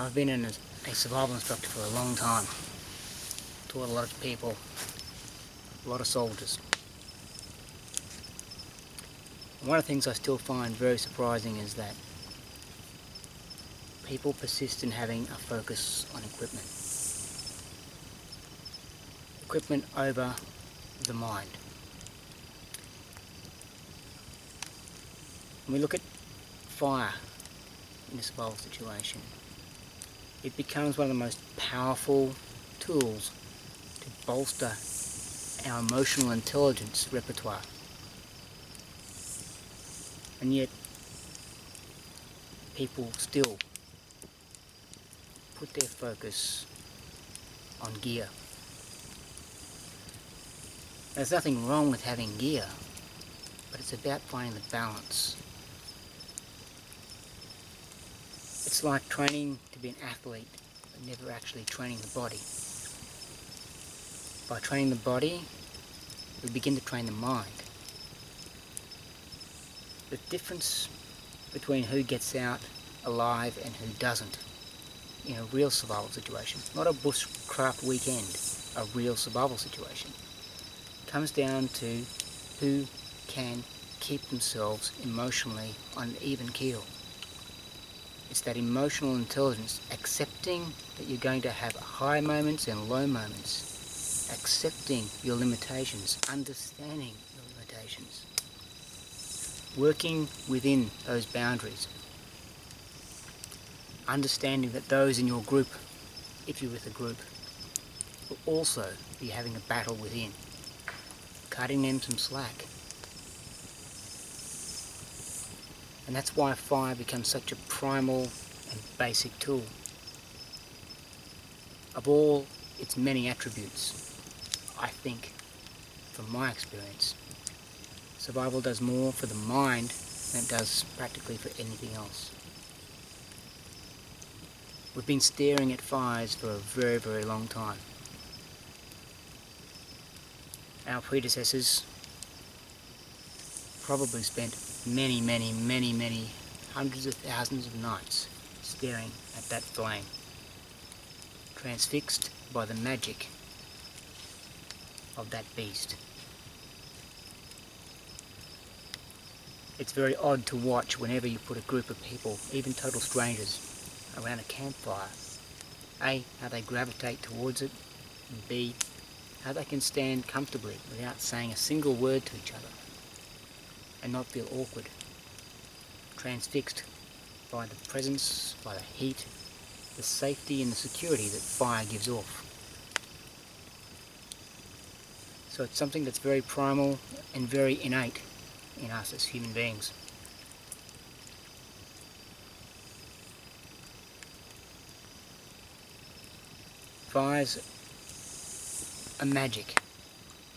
I've been a survival instructor for a long time. Taught a lot of people, a lot of soldiers. And one of the things I still find very surprising is that people persist in having a focus on equipment. Equipment over the mind. When we look at fire in a survival situation, it becomes one of the most powerful tools to bolster our emotional intelligence repertoire. And yet, people still put their focus on gear. There's nothing wrong with having gear, but it's about finding the balance. It's like training to be an athlete, but never actually training the body. By training the body, we begin to train the mind. The difference between who gets out alive and who doesn't in a real survival situation, not a bushcraft weekend, a real survival situation, comes down to who can keep themselves emotionally on an even keel. It's that emotional intelligence, accepting that you're going to have high moments and low moments, accepting your limitations, understanding your limitations, working within those boundaries, understanding that those in your group, if you're with a group, will also be having a battle within, cutting them some slack. And that's why fire becomes such a primal and basic tool. Of all its many attributes, I think, from my experience, survival does more for the mind than it does practically for anything else. We've been staring at fires for a very, very long time. Our predecessors probably spent many hundreds of thousands of nights staring at that flame, transfixed by the magic of that beast. It's very odd to watch whenever you put a group of people, even total strangers, around a campfire. A, how they gravitate towards it, and B, how they can stand comfortably without saying a single word to each other and not feel awkward, transfixed by the presence, by the heat, the safety and the security that fire gives off. So it's something that's very primal and very innate in us as human beings. Fires are magic.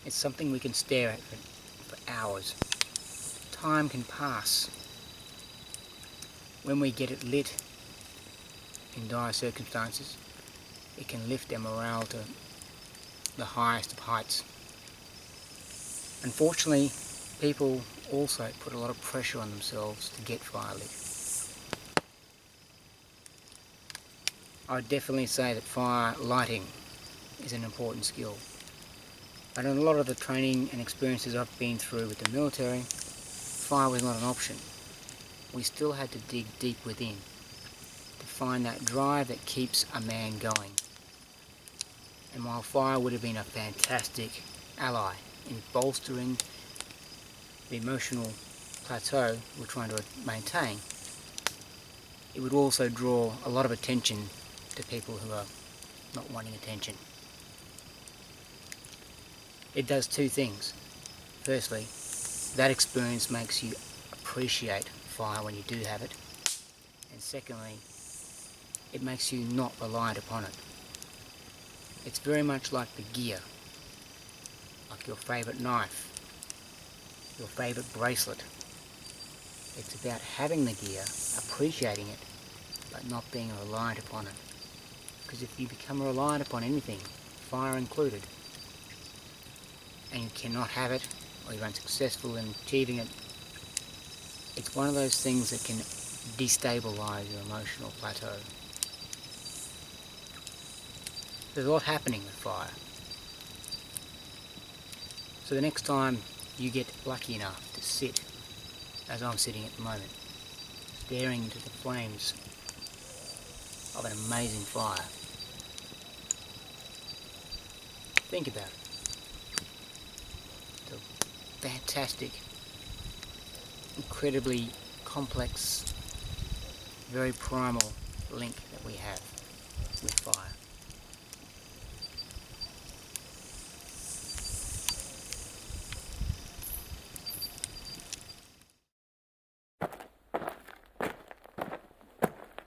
It's something we can stare at for hours. Time can pass. When we get it lit in dire circumstances, it can lift our morale to the highest of heights. Unfortunately, people also put a lot of pressure on themselves to get fire lit. I would definitely say that fire lighting is an important skill. But in a lot of the training and experiences I've been through with the military, fire was not an option. We still had to dig deep within to find that drive that keeps a man going. And while fire would have been a fantastic ally in bolstering the emotional plateau we're trying to maintain, it would also draw a lot of attention to people who are not wanting attention. It does two things. Firstly, that experience makes you appreciate fire when you do have it. And secondly, it makes you not reliant upon it. It's very much like the gear, like your favourite knife, your favourite bracelet. It's about having the gear, appreciating it, but not being reliant upon it. Because if you become reliant upon anything, fire included, and you cannot have it, or you're unsuccessful in achieving it, it's one of those things that can destabilize your emotional plateau. There's a lot happening with fire. So the next time you get lucky enough to sit, as I'm sitting at the moment, staring into the flames of an amazing fire, think about it. It's a fantastic, incredibly complex, very primal link that we have with fire.